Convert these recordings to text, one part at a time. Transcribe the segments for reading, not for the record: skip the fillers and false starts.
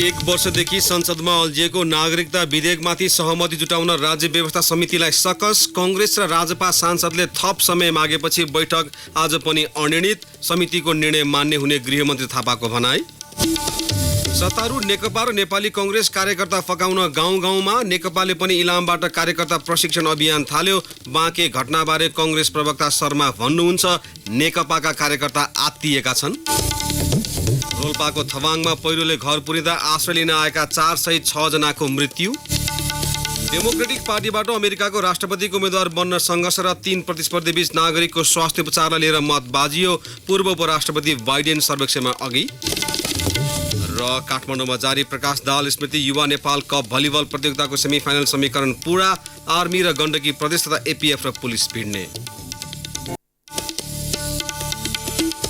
एक वर्षदेखि संसदमा अल्झिएको नागरिकता विधेयकमाथि सहमति जुटाउन राज्य व्यवस्था समितिलाई सकस। कांग्रेस र राजपा सांसदले थप समय मागेपछि बैठक आज पनि अनिर्णित। समितिको निर्णय मान्य हुने गृहमन्त्री थापाको भनाई। सत्तारूढ नेकपा र नेपाली कांग्रेस कार्यकर्ता फकाउन गाउँ गाउँमा। नेकपाले पनि इलामबाट कार्यकर्ता प्रशिक्षण अभियान थाल्यो। बाँके घटनाबारे कांग्रेस प्रवक्ता शर्मा भन्नुहुन्छ, नेकपाका कार्यकर्ता आत्तिएका छन्। रोल्पाको थवाङमा पहिरोले घर पुरिँदा आश्रय लिन आएका 4 सहित 6 जनाको मृत्यु। डेमोक्रेटिक पार्टीबाट अमेरिकाको राष्ट्रपतिको उम्मेद्वार बन्न सङ्घर्ष र 3 प्रतिस्पर्धी बीच नागरिकको स्वास्थ्य उपचारलाई लिएर मत बाजियो। पूर्व उपराष्ट्रपति बाइडेन सर्वेक्षणमा अघि। र काठमाडौँमा जारी प्रकाश दाहाल स्मृति युवा नेपाल कप भलिबल प्रतियोगिताको सेमिफाइनल समीकरण पूरा। आर्मी र गण्डकी प्रदेश तथा एपीएफ र पुलिस भिड्ने।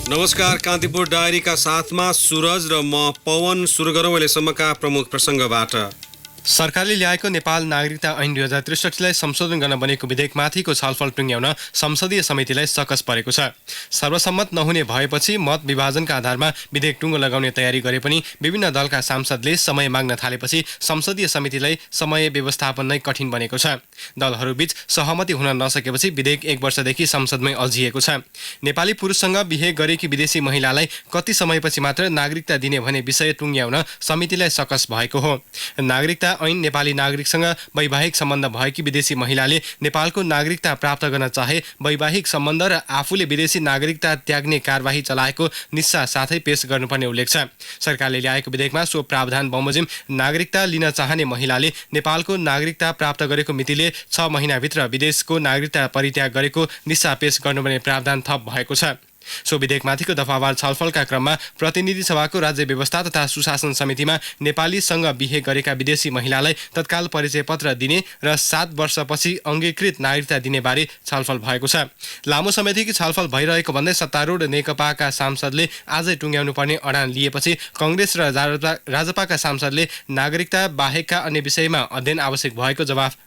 नमस्कार, कान्तिपुर डायरीका साथमा सुरज र म पवन। सुरु गरौँ अहिलेसम्मका प्रमुख प्रसङ्गबाट। सरकारले ल्याएको नेपाल नागरिकता ऐन 2063लाई संशोधन गर्न बनेको विधेयकमाथिको छलफल टुङ्ग्याउन संसदीय समितिलाई सकस परेको छ। सर्वसम्मत नहुने भएपछि मत विभाजनका आधारमा विधेयक टुङ्गो लगाउने तयारी गरे पनि विभिन्न दलका सांसदले समय माग्न थालेपछि संसदीय समितिलाई समय व्यवस्थापन नै कठिन बनेको छ। दलहरूबीच सहमति हुन नसकेपछि विधेयक 1 वर्षदेखि संसदमै अल्झिएको छ। नेपाली पुरुषसँग बिहे गरेकी विदेशी महिलालाई कति समयपछि मात्र नागरिकता दिने भन्ने विषय टुङ्ग्याउन समितिलाई सकस भएको हो। नागरिकता ऐन नेपाली नागरिकसँग वैवाहिक सम्बन्ध भएकी विदेशी महिलाले नेपालको नागरिकता प्राप्त गर्न चाहे वैवाहिक सम्बन्ध र आफूले विदेशी नागरिकता त्याग्ने कारबाही चलाएको निस्सा साथै पेश गर्नुपर्ने उल्लेख छ। सरकारले ल्याएको विधेयकमा सो प्रावधान बमोजिम नागरिकता लिन चाहने महिलाले नेपालको नागरिकता प्राप्त गरेको मितिले 6 महिनाभित्र विदेशको नागरिकता परित्याग गरेको निस्सा पेश गर्नुपर्ने प्रावधान थप भएको छ। सो विधेयकमाथिको दफावार छलफलका क्रममा प्रतिनिधि सभाको राज्य व्यवस्था तथा सुशासन समितिमा नेपालीसँग बिहे गरेका विदेशी महिलालाई तत्काल परिचय पत्र दिने र 7 वर्षपछि अङ्गीकृत नागरिकता दिने बारे छलफल भएको छ। लामो समयदेखि छलफल भइरहेको भन्दै सत्तारूढ नेकपाका सांसदले आजै टुङ्ग्याउनु पर्ने अडान लिएपछि कांग्रेस र राजपाका सांसदले नागरिकता बाहेकका अन्य विषयमा अध्ययन आवश्यक भएको जवाफ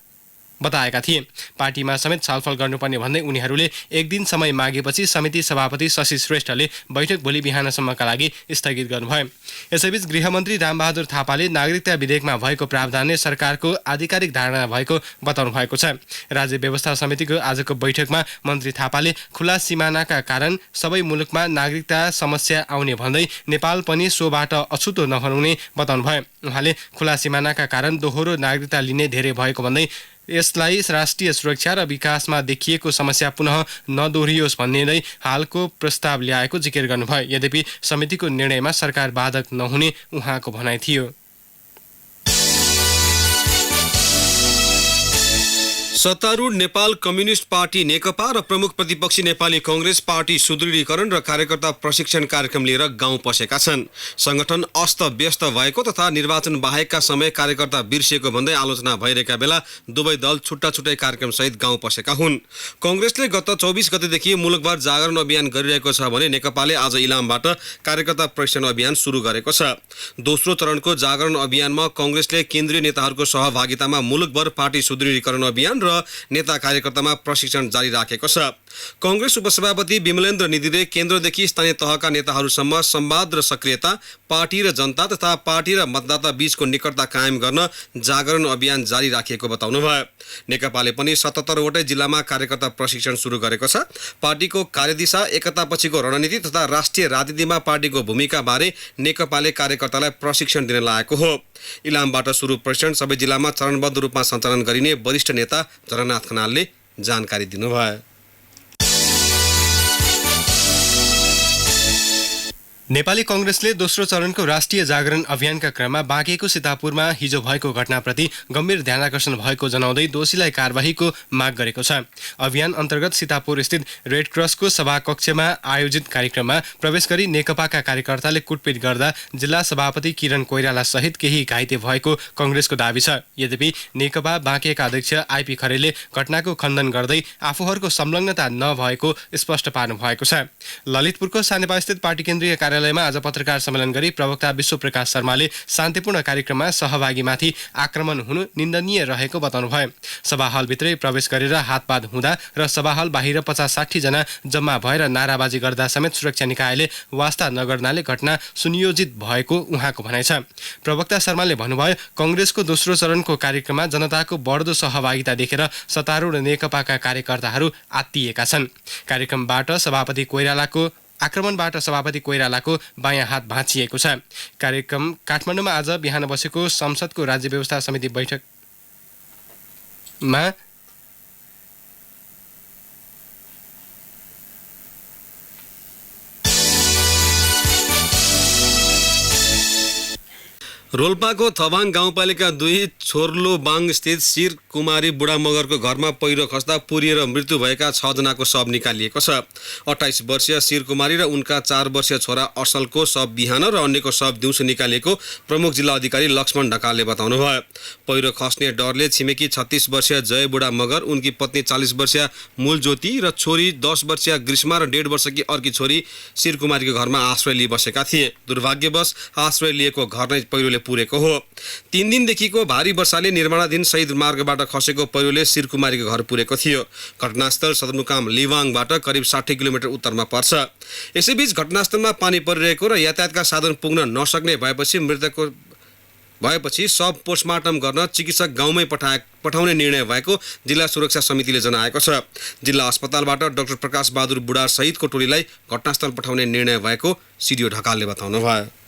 बताएका थिए। पार्टीमा समेत छलफल गर्नुपर्ने भन्दै उनीहरूले 1 दिन समय मागेपछि समिति सभापति शशि श्रेष्ठले बैठक भोलि बिहानसम्मका लागि स्थगित गर्नुभयो। यसैबीच गृहमन्त्री रामबहादुर थापाले नागरिकता विधेयकमा भएको प्रावधानले सरकारको आधिकारिक धारणा भएको बताउनु भएको छ। राज्य व्यवस्था समितिको आजको बैठकमा मन्त्री थापाले खुला सिमानाका कारण सबै मुलुकमा नागरिकता समस्या आउने भन्दै नेपाल पनि सोबाट अछुतो नहुने बताउनुभयो। उहाँले खुला सिमानाका कारण दोहोरो नागरिकता लिने धेरै भएको भन्दै यसलाई राष्ट्रिय सुरक्षा र विकासमा देखिएको समस्या पुनः नदोहोरियोस् भन्ने नै हालको प्रस्ताव ल्याएको जिकिर गर्नुभयो। यद्यपि समितिको निर्णयमा सरकार बाधक नहुने उहाँको भनाइ थियो। सत्तारूढ नेपाल कम्युनिस्ट पार्टी नेकपा र प्रमुख प्रतिपक्षी नेपाली कांग्रेस पार्टी सुदृढीकरण र कार्यकर्ता प्रशिक्षण कार्यक्रम लिएर गाउँ पसेका छन्। संगठन अस्त व्यस्त भएको तथा निर्वाचन बाहेकका समय कार्यकर्ता बिर्सिएको भन्दै आलोचना भइरहेका बेला दुवै दल छुट्टा छुट्टै कार्यक्रम सहित गाउँ पसेका हुन्। कांग्रेसले गत 24 गतेदेखि मुलुकभर जागरण अभियान गरिरहेको छ भने नेकपाले आज इलामबाट कार्यकर्ता प्रशिक्षण अभियान सुरु गरेको छ। दोस्रो चरणको जागरण अभियानमा कांग्रेसले केन्द्रीय नेताहरूको सहभागितामा मुलुकभर पार्टी सुदृढीकरण अभियान र नेता कार्यकर्तामा प्रशिक्षण जारी राखेको छ। कांग्रेस उपसभापति विमलेन्द्र निधिले केन्द्रदेखि स्थानीय तहका नेताहरूसम्म संवाद र सक्रियता, पार्टी र जनता तथा पार्टी र मतदाता बीचको निकटता कायम गर्न जागरण अभियान जारी राखिएको बताउनुभयो। नेकपाले पनि 77 वटै जिल्लामा कार्यकर्ता प्रशिक्षण सुरु गरेको छ। पार्टीको कार्यदिशा, एकतापछिको रणनीति तथा राष्ट्रिय राजनीतिमा पार्टीको भूमिका बारे नेकपाले कार्यकर्तालाई प्रशिक्षण दिन लागेको हो। इलामबाट सुरु प्रशिक्षण सबै जिल्लामा चरणबद्ध रूपमा सञ्चालन गरिने वरिष्ठ नेता जननाथ खनालले जानकारी दिनुभयो। नेपाली कांग्रेसले दोस्रो चरणको राष्ट्रिय जागरण अभियानका क्रममा बाँकेको सीतापुरमा हिजो भएको घटनाप्रति गम्भीर ध्यानाकर्षण भएको जनाउँदै दोषीलाई कारबाहीको माग गरेको छ। अभियान अन्तर्गत सीतापुर स्थित रेड क्रसको सभाकक्षमा आयोजित कार्यक्रममा प्रवेश गरी नेकपाका कार्यकर्ताले कुटपिट गर्दा जिल्ला सभापति किरण कोइराला सहित केही घाइते भएको कांग्रेसको दाबी छ। यद्यपि नेकपा बाँकेका अध्यक्ष आइपी खरेलले घटनाको खण्डन गर्दै आफूहरूको संलग्नता नभएको स्पष्ट पार्नु भएको छ। ललितपुरको सानेपा स्थित पार्टी केन्द्रीय कार्यालय कार्यालयमा आज पत्रकार सम्मेलन गरी प्रवक्ता विश्वप्रकाश शर्माले शान्तिपूर्ण कार्यक्रममा सहभागीमाथि आक्रमण हुनु निन्दनीय रहेको बताउनुभयो। सभा हलभित्रै प्रवेश गरेर हातपात हुँदा र सभा हल बाहिर 50-60 जना जम्मा भएर नाराबाजी गर्दा समेत सुरक्षा निकायले वास्ता नगर्नाले घटना सुनियोजित भएको उहाँको भनाइ छ। प्रवक्ता शर्माले भन्नुभयो, कांग्रेसको दोस्रो चरणको कार्यक्रममा जनताको बढ्दो सहभागिता देखेर सत्तारूढ नेकपाका कार्यकर्ताहरू आत्तिएका छन्। आक्रमणबाट सभापति कोइरालाको बायाँ हात भाँचिएको छ। कार्यक्रम काठमाडौँमा आज बिहान बसेको संसदको राज्य व्यवस्था समिति बैठकमा रोल्पाको थबाङ गाउँपालिका 2 छोर्लोबाङ स्थित शिर कुमारी बुढा मगरको घरमा पहिरो खस्दा पुरिएर मृत्यु भएका 6 जनाको शव निकालिएको छ। 28 वर्षीय शिर कुमारी र उनका 4 वर्षीय छोरा असलको शव बिहान र अन्यको शव दिउँसो निकालिएको प्रमुख जिल्ला अधिकारी लक्ष्मण ढकालले बताउनुभयो। पहिरो खस्ने डरले छिमेकी 36 वर्षीय जय बुढा मगर, उनकी पत्नी 40 वर्षीय मूल ज्योति र छोरी 10 वर्षीय ग्रीष्मा र 1.5 वर्षकी अर्की छोरी शिर कुमारीको घरमा आश्रय लिई बसेका थिए। दुर्भाग्यवश आश्रय लिएको घर नै पहिरोले पुरेको हो। 3 दिनदेखिको भारी वर्षाले निर्माणाधीन शहीद मार्गबाट खसेको पहिरोले शिर कुमारीको घर पुरेको थियो। घटनास्थल सदरमुकाम लिवाङबाट करिब 60 किलोमिटर उत्तरमा पर्छ। यसैबीच घटनास्थलमा पानी परिरहेको र यातायातका साधन पुग्न नसक्ने भएपछि शव पोस्टमार्टम गर्न चिकित्सक गाउँमै पठाउने निर्णय भएको जिल्ला सुरक्षा समितिले जनाएको छ। जिल्ला अस्पतालबाट डाक्टर प्रकाश बहादुर बुढा सहितको टोलीलाई घटनास्थल पठाउने निर्णय भएको सिडिओ ढकालले बताउनुभयो।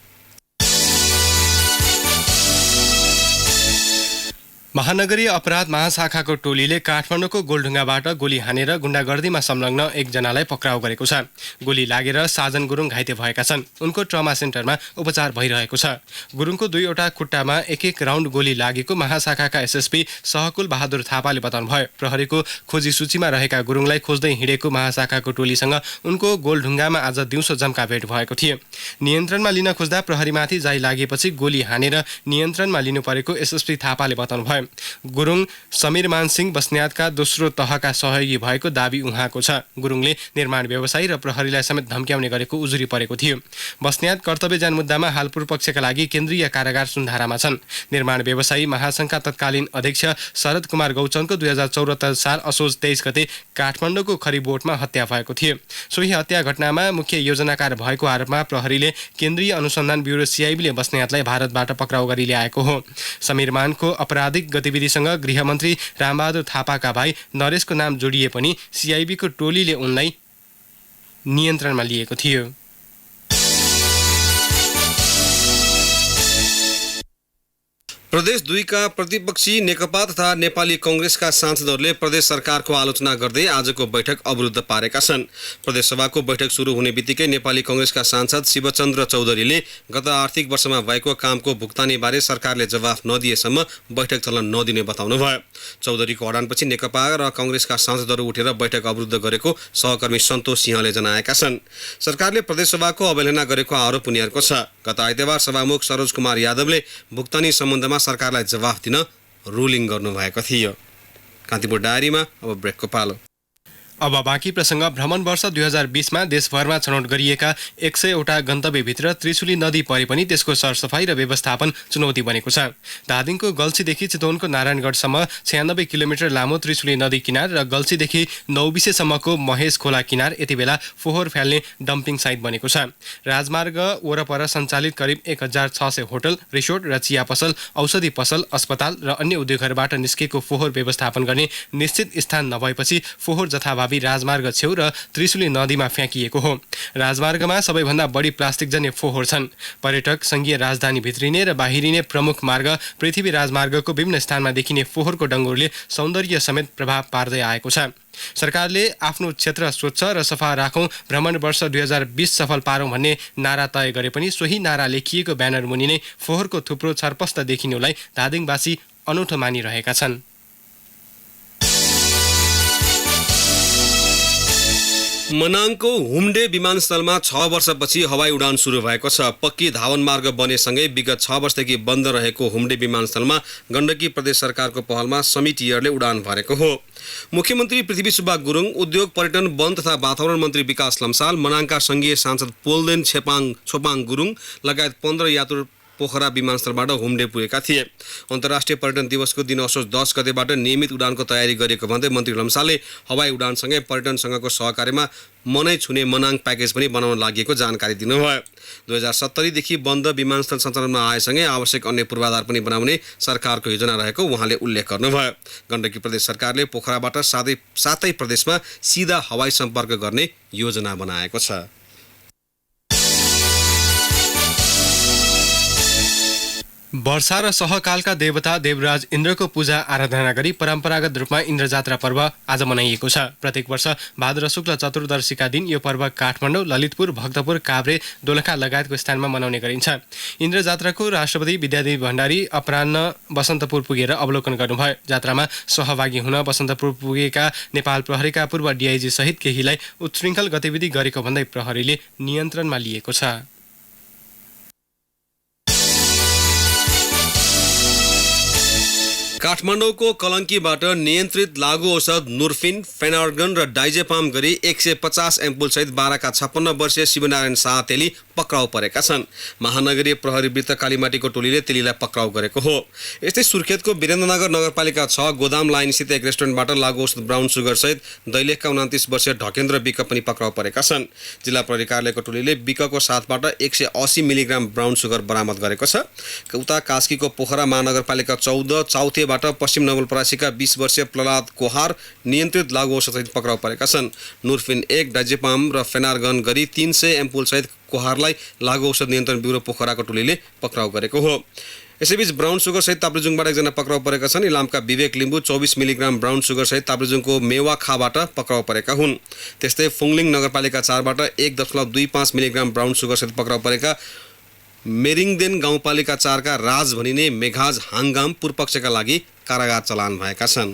महानगरीय अपराध महाशाखाको टोलीले काठमाडौँको गोलढुङ्गाबाट गोली हानेर गुण्डागर्दीमा संलग्न एकजनालाई पक्राउ गरेको छ। गोली लागेर साजन गुरुङ घाइते भएका छन्। उनको ट्रमा सेन्टरमा उपचार भइरहेको छ। गुरुङको 2वटा खुट्टामा 1-1 राउन्ड गोली लागेको महाशाखाका एसएसपी सहकुल बहादुर थापाले बताउनुभयो। प्रहरीको खोजी सूचीमा रहेका गुरुङलाई खोज्दै हिँडेको महाशाखाको टोलीसँग उनको गोलढुङ्गामा आज दिउँसो जम्का भेट भएको थियो। नियन्त्रणमा लिन खोज्दा प्रहरीमाथि जाई लागेपछि गोली हानेर नियन्त्रणमा लिनु परेको एसएसपी थापाले बताउनुभयो। गुरुङ समीर मानसिंह बस्नेतका दोस्रो तहका सहयोगी भएको दाबी उहाँको छ। गुरुङले निर्माण व्यवसायी र प्रहरीलाई समेत धम्क्याउने गरेको उजुरी परेको थियो। बस्नेत कर्तव्यजान मुद्दामा हाल पूर्व पक्षका लागि केन्द्रीय कारागार सुन्धारामा छन्। निर्माण व्यवसायी महासङ्घका तत्कालीन अध्यक्ष शरद कुमार गौचनको 2074 साल असोज 23 गते काठमाडौँको खरिबोटमा हत्या भएको थियो। सोही हत्या घटनामा मुख्य योजनाकार भएको आरोपमा प्रहरीले केन्द्रीय अनुसन्धान ब्युरो सीआईबीले बस्नेतलाई भारतबाट पक्राउ गरी ल्याएको हो। समीर मानको आपराधिक गतिविधिसँग गृहमन्त्री रामबहादुर थापाका भाइ नरेशको नाम जोडिए पनि सीआईबीको टोलीले उनलाई नियन्त्रणमा लिएको थियो। प्रदेश 2 का प्रतिपक्षी नेकपा तथा नेपाली कांग्रेसका सांसदहरूले प्रदेश सरकारको आलोचना गर्दै आजको बैठक अवरुद्ध पारेका छन्। प्रदेश सभाको बैठक सुरु हुने बित्तिकै नेपाली कांग्रेसका सांसद शिवचन्द्र चौधरीले गत आर्थिक वर्षमा भएको कामको भुक्तानीबारे सरकारले जवाफ नदिएसम्म बैठक चल्न नदिने बताउनुभयो। चौधरीको अडानपछि नेकपा र कांग्रेसका सांसदहरू उठेर बैठक अवरुद्ध गरेको सहकर्मी सन्तोष सिंहले जनाएका छन्। सरकारले प्रदेश सभाको अवहेलना गरेको आरोप उनीहरूको छ। गत आइतबार सभामुख सरोज कुमार यादवले भुक्तानी सम्बन्धमा सरकारलाई जवाफ दिन रुलिङ गर्नुभएको थियो। कान्तिपुर डायरीमा अब ब्रेकको पालो। अब बाँकी प्रसङ्ग। भ्रमण वर्ष 2020मा देशभरमा छनौट गरिएका 100वटा गन्तव्यभित्र त्रिशुली नदी परे पनि त्यसको सरसफाई र व्यवस्थापन चुनौती बनेको छ। धादिङको गल्सीदेखि चितवनको नारायणगढसम्म 96 किलोमिटर लामो त्रिशुली नदी किनार र गल्सीदेखि नौबिसेसम्मको महेश खोला किनार यति बेला फोहोर फाल्ने डम्पिङ साइट बनेको छ। राजमार्ग वरपर सञ्चालित करिब 1600 होटल, रिसोर्ट र चिया पसल, औषधि पसल, अस्पताल र अन्य उद्योगहरूबाट निस्केको फोहोर व्यवस्थापन गर्ने निश्चित स्थान नभएपछि फोहोर जथाभावी राजमार्ग छेउ र त्रिशुली नदीमा फ्याँकिएको हो। राजमार्गमा सबैभन्दा बढी प्लास्टिकजन्य फोहोर छन्। पर्यटक संघीय राजधानी भित्रिने र बाहिरिने प्रमुख मार्ग पृथ्वी राजमार्गको विभिन्न स्थानमा देखिने फोहोरको डङ्गुरले सौन्दर्य समेत प्रभाव पार्दै आएको छ। सरकारले आफ्नो क्षेत्र स्वच्छ र सफा राखौं, भ्रमण वर्ष 2020 सफल पारौं भन्ने नारा तय गरे पनि सोही नारा लेखिएको ब्यानर मुनि नै फोहोरको थुप्रो छरपष्ट देखिनुलाई धादिङवासी अनौठो मानिरहेका छन्। मनाङको हुम्डे विमानस्थलमा 6 वर्षपछि हवाई उडान सुरु भएको छ। पक्की धावन मार्ग बनेसँगै विगत 6 वर्षदेखि बन्द रहेको हुम्डे विमानस्थलमा गण्डकी प्रदेश सरकारको पहलमा समिट एयरले उडान भरेको हो। मुख्यमन्त्री पृथ्वी सुब्बा गुरुङ, उद्योग पर्यटन वन तथा वातावरण मन्त्री विकास लम्साल, मनाङका संघीय सांसद पोल्देन छोपाङ गुरुङ लगायत 15 यात्रु पोखरा विमानस्थलबाट हुम्डे पुगेका थिए। अन्तर्राष्ट्रिय पर्यटन दिवसको दिन असोज 10 गतेबाट नियमित उडानको तयारी गरिएको भन्दै मन्त्री लम्सालले हवाई उडानसँगै पर्यटनसँगको सहकार्यमा मनै छुने मनाङ प्याकेज पनि बनाउन लागि जानकारी दिनुभयो। 2070 देखि बन्द विमानस्थल सञ्चालनमा आएसँगै आवश्यक अन्य पूर्वाधार पनि बनाउने सरकारको योजना रहेको उहाँले उल्लेख गर्नुभयो। गण्डकी प्रदेश सरकारले पोखराबाट सातै प्रदेशमा सिधा हवाई सम्पर्क गर्ने योजना बनाएको छ। वर्षा र सहकालका देवता देवराज इन्द्रको पूजा आराधना गरी परम्परागत रूपमा इन्द्र जात्रा पर्व आज मनाइएको छ। प्रत्येक वर्ष भाद्र शुक्ल चतुर्दशीका दिन यो पर्व काठमाडौँ, ललितपुर, भक्तपुर, काभ्रे, दोलखा लगायतको स्थानमा मनाउने गरिन्छ। इन्द्र जात्राको राष्ट्रपति विद्यादेवी भण्डारी अपराह्न बसन्तपुर पुगेर अवलोकन गर्नुभयो। जात्रामा सहभागी हुन बसन्तपुर पुगेका नेपाल प्रहरीका पूर्व डिआइजी सहित केहीलाई उच्छृङ्खल गतिविधि गरेको भन्दै प्रहरीले नियन्त्रणमा लिएको छ। काठमाडौँको कलङ्कीबाट नियन्त्रित लागु औषध नुर्फिन, फेनार्गन र डाइजेपाम गरी 150 एम्पुलसहित बाराका 56 वर्षीय शिवनारायण शाह तेली पक्राउ परेका छन्। महानगरीय प्रहरी वृत्त कालीमाटीको टोलीले तेलीलाई पक्राउ गरेको हो। यस्तै सुर्खेतको वीरेन्द्रनगर नगरपालिका 6 गोदाम लाइनस्थित एक रेस्टुरेन्टबाट लागु औषध ब्राउन सुगर सहित दैलेखका 29 वर्षीय ढकेन्द्र विक पनि पक्राउ परेका छन्। जिल्ला प्रहरी कार्यालयको टोलीले विकको साथबाट 180 मिलिग्राम ब्राउन सुगर बरामद गरेको छ। उता कास्कीको पोखरा महानगरपालिका 14 चौथे पश्चिम नवलपरासीका 20 वर्षीय प्रहलाद कोहार नियन्त्रित लागु औषधसहित पक्राउ परेका छन्। नुर्फिन 1, डाइजेपाम र फेनार्गन गरी 300 एम्पुलसहित कोहारलाई लागु औषध नियन्त्रण ब्युरो पोखराको टोलीले पक्राउ गरेको हो। यसैबीच ब्राउन सुगर सहित ताप्लेजुङबाट एकजना पक्राउ परेका छन्। इलामका विवेक लिम्बू 24 मिलिग्राम ब्राउन सुगर सहित ताप्लेजुङको मेवा खाबाट पक्राउ परेका हुन्। त्यस्तै फुङलिङ नगरपालिका 4बाट 1.25 मिलिग्राम ब्राउन सुगर सहित पक्राउ परेका मेरिङदेन गाउँपालिका 4 का राज भनिने मेघाज हाङगाम पूर्वपक्षका लागि कारागार चलान भएका छन्।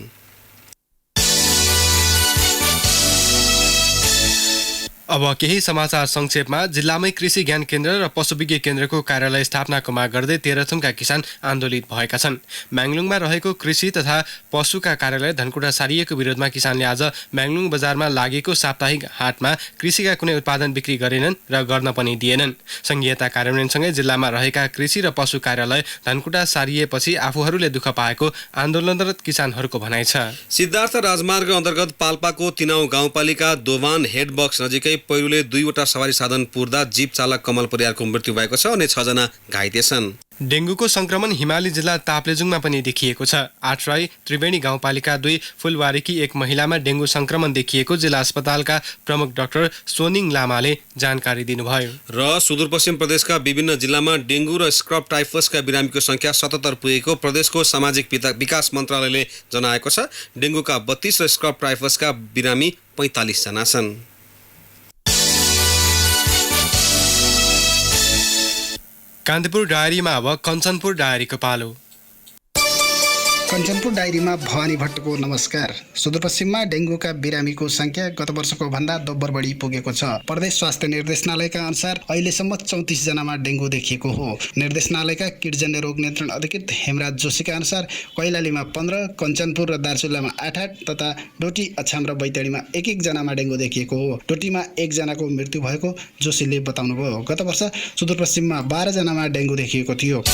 अब केही समाचार संक्षेपमा। जिल्लामै कृषि ज्ञान केन्द्र र पशुविज्ञ केन्द्रको कार्यालय स्थापनाको माग गर्दै तेह्रथुमका किसान आन्दोलित भएका छन्। म्याङलुङमा रहेको कृषि तथा पशुका कार्यालय धनकुटा सारिएको विरोधमा किसानले आज म्याङलुङ बजारमा लागेको साप्ताहिक हाटमा कृषिका कुनै उत्पादन बिक्री गरेनन् र गर्न पनि दिएनन्। संघीयता कार्यान्वयनसँगै जिल्लामा रहेका कृषि र पशु कार्यालय धनकुटा सारिएपछि आफूहरूले दुःख पाएको आन्दोलनरत किसानहरूको भनाइ छ। सिद्धार्थ राजमार्ग अन्तर्गत पाल्पाको तिनाउ गाउँपालिका दोभान हेडबक्स नजिकै पहिरोले 2वटा सवारी साधन पुर्दा जीप चालक कमल परियारको मृत्यु भएको छ अनि 6 जना घाइते छन्। डेङ्गुको संक्रमण हिमाली जिल्ला ताप्लेजुङमा पनि देखिएको छ। आठराई त्रिवेणी गाउँपालिका 2 फुलवारीकी एक महिलामा डेङ्गु संक्रमण देखिएको जिल्ला अस्पतालका प्रमुख डाक्टर सोनिङ लामाले जानकारी दिनुभयो। र सुदूरपश्चिम प्रदेशका विभिन्न जिल्लामा डेङ्गु र स्क्रब टाइफसका बिरामीको संख्या 77 पुगेको प्रदेशको सामाजिक विकास मन्त्रालयले जनाएको छ। डेङ्गुका 32 र स्क्रब टाइफसका बिरामी 45 जना छन्। कान्तिपुर डायरीमा अब कञ्चनपुर डायरीको पालो। कञ्चनपुर डायरीमा भवानी भट्टको नमस्कार। सुदूरपश्चिममा डेङ्गुका बिरामीको संख्या गत वर्षको भन्दा दोब्बर बढी पुगेको छ। प्रदेश स्वास्थ्य निर्देशनालयका अनुसार अहिलेसम्म 34 जनामा डेङ्गु देखिएको हो। निर्देशनालयका कीटजन्य रोग नियन्त्रण अधिकृत हेमराज जोशीका अनुसार कैलालीमा 15, कञ्चनपुर र दार्चुलामा 8 तथा डोटी, अछाम र बैतडीमा 1 जनामा डेङ्गु देखिएको हो। डोटीमा 1 जनाको मृत्यु भएको जोशीले बताउनुभयो। गत वर्ष सुदूरपश्चिममा 12 जनामा डेङ्गु देखिएको थियो।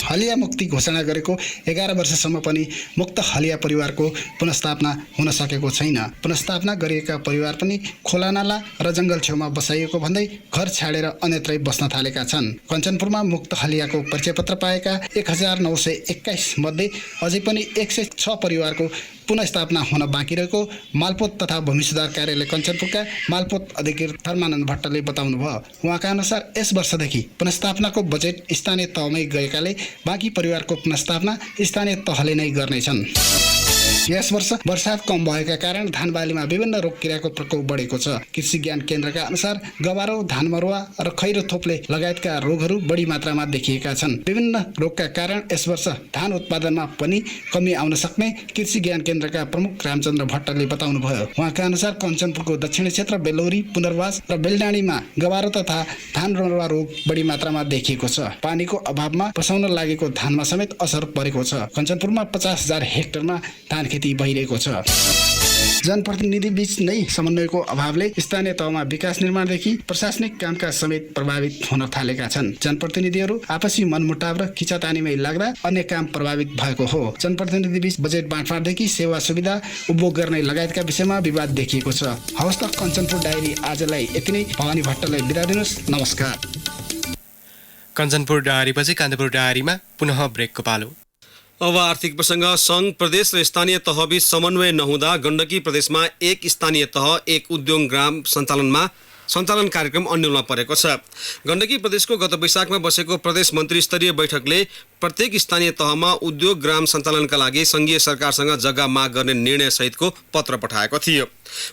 हलिया मुक्ति घोषणा गरेको 11 वर्षसम्म पनि मुक्त हलिया परिवारको पुनर्स्थापना हुन सकेको छैन। पुनर्स्थापना गरिएका परिवार पनि खोलानाला र जङ्गल छेउमा बसाइएको भन्दै घर छाडेर अन्यत्रै बस्न थालेका छन्। कञ्चनपुरमा मुक्त हलियाको परिचयपत्र पाएका 1921 मध्ये अझै पनि 106 परिवारको पुनर्स्थापना हुन बाँकी रहेको मालपोत तथा भूमि सुधार कार्यालय कञ्चनपुरका मालपोत अधिकृत धर्मानन्द भट्टले बताउनुभयो। उहाँका अनुसार यस वर्षदेखि पुनर्स्थापनाको बजेट स्थानीय तहमै गएकाले बाँकी परिवारको पुनर्स्थापना स्थानीय तहले नै गर्नेछन्। यस वर्ष वर्षात कम भएका कारण धान बालीमा विभिन्न रोग किराको प्रकोप बढेको छ। कृषि ज्ञान केन्द्रका अनुसार गबारो, धान मरुवा र खैरो थोप्ले लगायतका रोगहरू बढी मात्रामा देखिएका छन्। विभिन्न रोगका कारण यस वर्ष धान उत्पादनमा पनि कमी आउन सक्ने कृषि ज्ञान केन्द्रका प्रमुख रामचन्द्र भट्टले बताउनुभयो। उहाँका अनुसार कञ्चनपुरको दक्षिणी क्षेत्र बेलौरी, पुनर्वास र बेलडाँडीमा गबारो तथा धान मरुवा रोग बढी मात्रामा देखिएको छ। पानीको अभावमा पसाउन लागेको धानमा समेत असर परेको छ। कञ्चनपुरमा 50,000 हेक्टरमा धान खेती भइरहेको छ। जनप्रतिनिधि बीच नै समन्वयको अभावले स्थानीय तहमा विकास निर्माणदेखि प्रशासनिक कामका समेत प्रभावित हुन थालेका छन्। जनप्रतिनिधिहरू आपसी मनमुटाव र खिचातानीमै लाग्दा अन्य काम प्रभावित भएको हो। जनप्रतिनिधि बीच बजेट बाँडफाँडदेखि सेवा सुविधा उपभोग गर्ने लगायतका विषयमा विवाद देखिएको छ। हवस् त कञ्चनपुर डायरी आजलाई यति नै। भवानी भट्टलाई बिदा दिनुहोस्। नमस्कार। कञ्चनपुर डायरीपछि कान्तिपुर डायरीमा पुनः ब्रेकको पालो। अब आर्थिक प्रसङ्ग। सङ्घ प्रदेश र स्थानीय तहबीच समन्वय नहुँदा गण्डकी प्रदेशमा एक स्थानीय तह एक उद्योग ग्राम सञ्चालन कार्यक्रम अन्यलमा परेको छ। गण्डकी प्रदेशको गत वैशाखमा बसेको प्रदेश मन्त्री स्तरीय बैठकले प्रत्येक स्थानीय तहमा उद्योग ग्राम सञ्चालनका लागि सङ्घीय सरकारसँग जग्गा माग गर्ने निर्णय सहितको पत्र पठाएको थियो।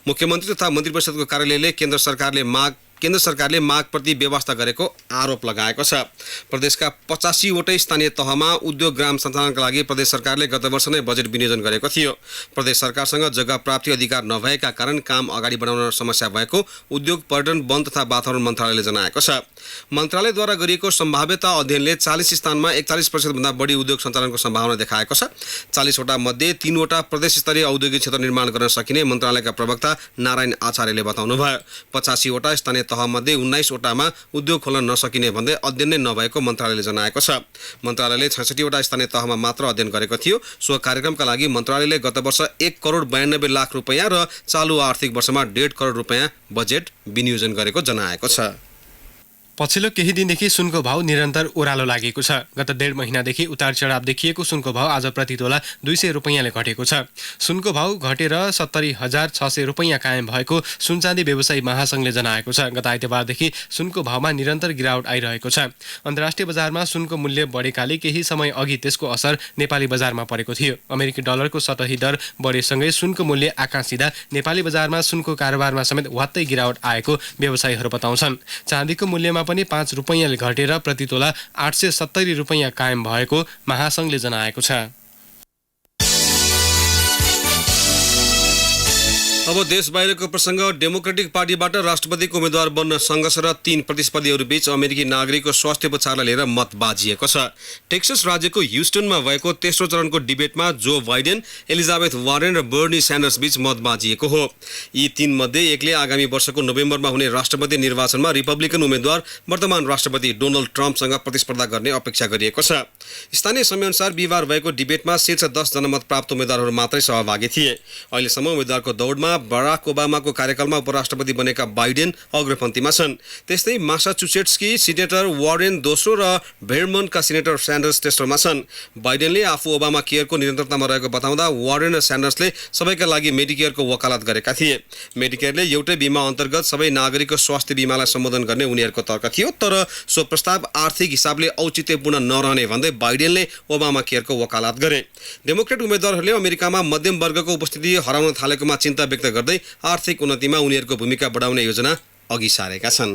मुख्यमन्त्री तथा मन्त्री परिषदको कार्यालयले केन्द्र सरकारले मागप्रति व्यवस्था गरेको आरोप लगाएको छ। प्रदेशका 85 वटै स्थानीय तहमा उद्योग ग्राम सञ्चालनका लागि प्रदेश सरकारले गत वर्ष नै बजेट विनियोजन गरेको थियो। प्रदेश सरकारसँग जग्गा प्राप्ति अधिकार नभएका कारण काम अगाडि बढाउन समस्या भएको उद्योग, पर्यटन, वन तथा वातावरण मन्त्रालयले जनाएको छ। मन्त्रालयद्वारा गरिएको सम्भाव्यता अध्ययनले 40 स्थानमा 41% भन्दा बढी उद्योग सञ्चालनको सम्भावना देखाएको छ। 40 वटा मध्ये 3 वटा प्रदेश स्तरीय औद्योगिक क्षेत्र निर्माण गर्न सकिने मन्त्रालयका प्रवक्ता नारायण आचार्यले बताउनुभयो। 85 वटा स्थानीय तहमध्ये 19 वटामा उद्योग खोल्न नसकिने भन्दै अध्ययन नै नभएको मन्त्रालयले जनाएको छ। मन्त्रालयले 66 वटा स्थानीय तहमा मात्र अध्ययन गरेको थियो। सो कार्यक्रमका लागि मन्त्रालयले गत वर्ष 1 करोड 92 लाख रुपैयाँ र चालु आर्थिक वर्षमा 1.5 करोड रुपैयाँ बजेट विनियोजन गरेको जनाएको छ। पछिल्लो केही दिनदेखि सुनको भाव निरन्तर ओह्रालो लागेको छ। गत 1.5 महिनादेखि उतार चढाव देखिएको सुनको भाव आज प्रति तोला 200 रुपैयाँले घटेको छ। सुनको भाव घटेर 70,600 रुपैयाँ कायम भएको सुनचाँदी व्यवसायी महासङ्घले जनाएको छ। गत आइतबारदेखि सुनको भावमा निरन्तर गिरावट आइरहेको छ। अन्तर्राष्ट्रिय बजारमा सुनको मूल्य बढेकाले केही समय अघि त्यसको असर नेपाली बजारमा परेको थियो। अमेरिकी डलरको सतही दर बढेसँगै सुनको मूल्य आकाश सिधा नेपाली बजारमा सुनको कारोबारमा समेत वात्तै गिरावट आएको व्यवसायीहरू बताउँछन्। चाँदीको मूल्यमा पनि 5 रुपैयाँले घटेर प्रति तोला 870 रुपैयाँ कायम भएको महासङ्घले जनाएको छ। अब देश बाहिरको प्रसङ्ग। डेमोक्रेटिक पार्टीबाट राष्ट्रपतिको उम्मेद्वार बन्न सङ्घर्षरत 3 प्रतिस्पर्धीहरूबीच अमेरिकी नागरिकको स्वास्थ्य उपचारलाई लिएर मत बाजिएको छ। टेक्सस राज्यको ह्युस्टनमा भएको तेस्रो चरणको डिबेटमा जो बाइडेन, एलिजाबेथ वारेन र बर्नी स्यान्डर्स बीच मत बाजिएको हो। यी 3 मध्ये एकले आगामी वर्षको नोभेम्बरमा हुने राष्ट्रपति निर्वाचनमा रिपब्लिकन उम्मेद्वार वर्तमान राष्ट्रपति डोनाल्ड ट्रम्पसँग प्रतिस्पर्धा गर्ने अपेक्षा गरिएको छ। स्थानीय समयअनुसार बिहिबार भएको डिबेटमा शीर्ष 10 जनमत प्राप्त उम्मेद्वारहरू मात्रै सहभागी थिए। अहिलेसम्म उम्मेद्वारको दौडमा बराक ओबामाको कार्यकालमा उपराष्ट्रपति बनेका बाइडेन अग्रपन्थीमा छन्। त्यस्तै मासाचुसेट्सकी सिनेटर वारेन दोस्रो र भेरमन्टका सिनेटर स्यान्डर्स तेस्रोमा छन्। बाइडेनले आफू ओबामा केयरको निरन्तरतामा रहेको बताउँदा वारेन र स्यान्डर्सले सबैका लागि मेडिकेयरको वकालत गरेका थिए। मेडिकेयरले एउटै बिमा अन्तर्गत सबै नागरिकको स्वास्थ्य बिमालाई सम्बोधन गर्ने उनीहरूको तर्क थियो। तर सो प्रस्ताव आर्थिक हिसाबले औचित्यपूर्ण नरहने भन्दै बाइडेनले ओबामा केयरको वकालत गरे। डेमोक्रेट उम्मेद्वारहरूले अमेरिकामा मध्यम वर्गको उपस्थिति हराउन थालेकोमा चिन्ता व्यक्त गर्दै आर्थिक उन्नतिमा उनीहरूको भूमिका बढाउने योजना अघि सारेका छन्।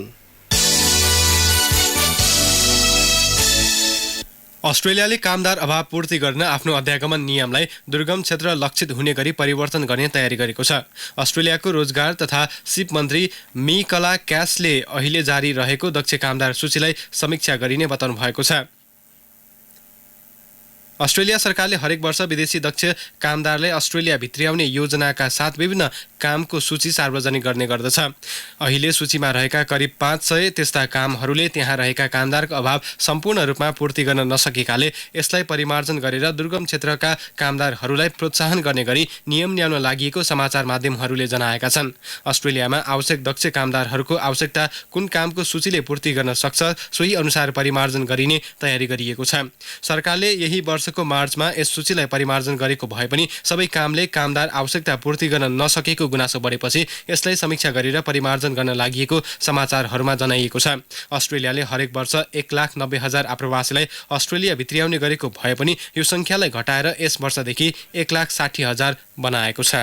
अस्ट्रेलियाले कामदार अभाव पूर्ति गर्न आफ्नो अध्यागमन नियमलाई दुर्गम क्षेत्र लक्षित हुने गरी परिवर्तन गर्ने तयारी गरेको छ। अस्ट्रेलियाको रोजगार तथा सिप मन्त्री मिकला क्यासले अहिले जारी रहेको दक्ष कामदार सूचीलाई समीक्षा गरिने बताउनु भएको छ। अस्ट्रेलिया सरकारले हरेक वर्ष विदेशी दक्ष कामदारलाई अस्ट्रेलिया भित्र्याउने योजनाका साथ विभिन्न कामको सूची सार्वजनिक गर्ने गर्दछ। अहिले सूचीमा रहेका करिब 500 त्यस्ता कामहरूले त्यहाँ रहेका कामदारको अभाव सम्पूर्ण रूपमा पूर्ति गर्न नसकेकाले यसलाई परिमार्जन गरेर दुर्गम क्षेत्रका कामदारहरूलाई प्रोत्साहन गर्ने गरी नियम ल्याउन लागि समाचार माध्यमहरूले जनाएका छन्। अस्ट्रेलियामा आवश्यक दक्ष कामदारहरूको आवश्यकता कुन कामको सूचीले पूर्ति गर्न सक्छ सोही अनुसार परिमार्जन गरिने तयारी गरिएको छ। सरकारले यही वर्षको मार्चमा यस सूचीलाई परिमार्जन गरेको भए पनि सबै कामले कामदार आवश्यकता पूर्ति गर्न नसकेको गुनासो बढेपछि यसलाई समीक्षा गरेर परिमार्जन गर्न लागि समाचारहरूमा जनाइएको छ। अस्ट्रेलियाले हरेक वर्ष 1,90,000 आप्रवासीलाई अस्ट्रेलिया भित्र्याउने गरेको भए पनि यो संख्यालाई घटाएर यस वर्षदेखि 1,60,000 बनाएको छ।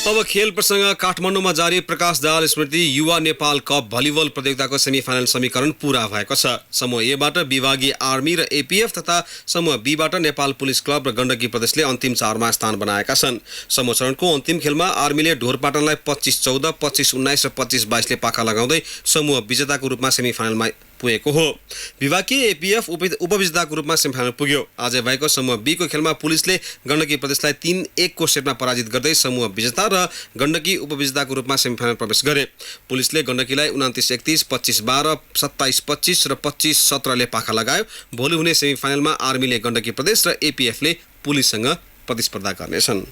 अब खेल प्रसङ्ग काठमाडौँमा जारी प्रकाश दाहाल स्मृति युवा नेपाल कप भलिबल प्रतियोगिताको सेमिफाइनल समीकरण पूरा भएको छ। समूह एबाट विभागीय आर्मी र एपीएफ तथा समूह बीबाट नेपाल पुलिस क्लब र गण्डकी प्रदेशले अन्तिम 4मा स्थान बनाएका छन्। समूह चरणको अन्तिम खेलमा आर्मीले ढोरपाटनलाई 25-14, 25-19 र 25-22ले पाखा लगाउँदै समूह विजेताको रूपमा सेमिफाइनलमा पुगेको हो। विभागीय एपीएफ उपविजेताको रूपमा सेमिफाइनल पुग्यो। आज भएको समूह बीको खेलमा पुलिसले गण्डकी प्रदेशलाई 3-1 को सेटमा पराजित गर्दै समूह विजेता र गण्डकी उपविजेताको रूपमा सेमिफाइनल प्रवेश गरे। पुलिसले गण्डकीलाई 29-31, 25-12, 27-25 र 25-17ले पाखा लगायो। भोलि हुने सेमिफाइनलमा आर्मीले गण्डकी प्रदेश र एपीएफले पुलिससँग प्रतिस्पर्धा गर्नेछन्।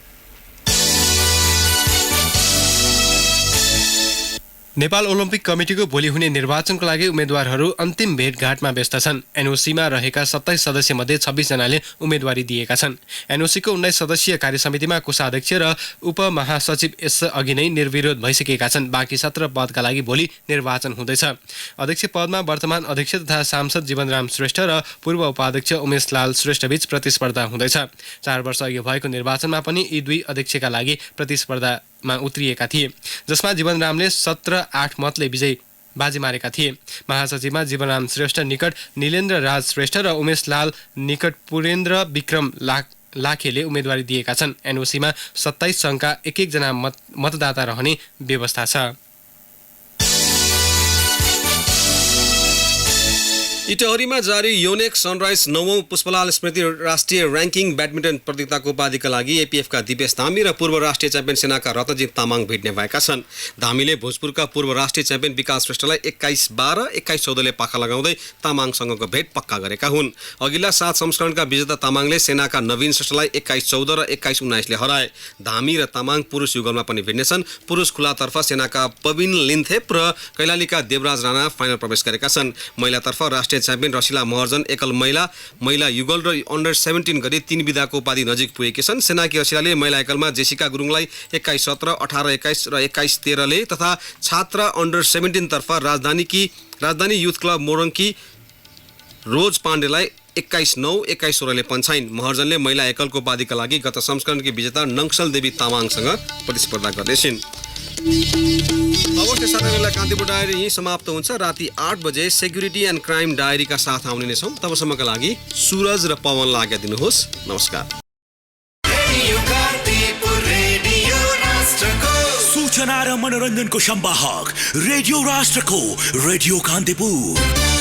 नेपाल ओलम्पिक कमिटीको भोलि हुने निर्वाचनको लागि उम्मेद्वारहरू अन्तिम भेटघाटमा व्यस्त छन्। एनओसीमा रहेका 27 सदस्यमध्ये 26 जनाले उम्मेदवारी दिएका छन्। एनओसीको 19 सदस्यीय कार्यसमितिमा कोषाध्यक्ष र उपमहासचिव यसअघि नै निर्विरोध भइसकेका छन्। बाँकी 17 पदका लागि भोलि निर्वाचन हुँदैछ। अध्यक्ष पदमा वर्तमान अध्यक्ष तथा सांसद जीवनराम श्रेष्ठ र पूर्व उपाध्यक्ष उमेशलाल श्रेष्ठबीच प्रतिस्पर्धा हुँदैछ। 4 वर्ष अघि भएको निर्वाचनमा पनि यी दुई अध्यक्षका लागि प्रतिस्पर्धामा उत्रिएका थिए, जसमा जीवनरामले 17-8 मतले विजय बाजी मारेका थिए। महासचिवमा जीवनराम श्रेष्ठ निकट नीलेन्द्र राज श्रेष्ठ र उमेशलाल निकट पुरेन्द्र विक्रम लाखेले उम्मेदवारी दिएका छन्। एनओसीमा 27 सङ्घका 1-1 जना मतदाता रहने व्यवस्था छ। इटहरीमा जारी योनेक सनराइज 9औं पुष्पलाल स्मृति राष्ट्रिय र्याङ्किङ ब्याडमिन्टन प्रतियोगिताको उपाधिका लागि एपीएफका दिपेश धामी र पूर्व राष्ट्रिय च्याम्पियन सेनाका रत्नजित तामाङ भिड्ने भएका छन्। धामीले भोजपुरका पूर्व राष्ट्रिय च्याम्पियन विकास श्रेष्ठलाई 21-12, 21-14ले पाखा लगाउँदै तामाङसँगको भेट पक्का गरेका हुन्। अघिल्ला 7 संस्करणका विजेता तामाङले सेनाका नवीन श्रेष्ठलाई 21-14 र 21-19ले हराए। धामी र तामाङ पुरुष युगलमा पनि भिड्नेछन्। पुरुष खुलातर्फ सेनाका पविन लिन्थेप र कैलालीका देवराज राणा फाइनल प्रवेश गरेका छन्। महिलातर्फ राष्ट्रिय च्याम्पियन रसिला महर्जन एकल महिला युगल र अन्डर 17 गरी 3 विधाको उपाधि नजिक पुगेकी छन्। सेनाकी रसिलाले महिला एकलमा जेसिका गुरुङलाई 21-17, 18-21 र 21-13ले तथा छात्र अन्डर 17 तर्फ राजधानी युथ क्लब मोरङकी रोज पाण्डेलाई 21-9, 21-16ले पन्छाइन्। महर्जनले महिला एकलको उपाधिका लागि गत संस्करणकी विजेता नङ्सल देवी तामाङसँग प्रतिस्पर्धा गर्नेछिन्। अवश्य साथीहरूलाई कान्तिपुर डायरी यही समाप्त हुन्छ। राति 8 बजे सेक्युरिटी एन्ड क्राइम डायरीका साथ आउने नै छौँ। तबसम्मका लागि सूरज र पवनलाई आज्ञा दिनुहोस्। नमस्कार। सूचना र मनोरञ्जनको संवाहक रेडियो राष्ट्रको रेडियो कान्तिपुर।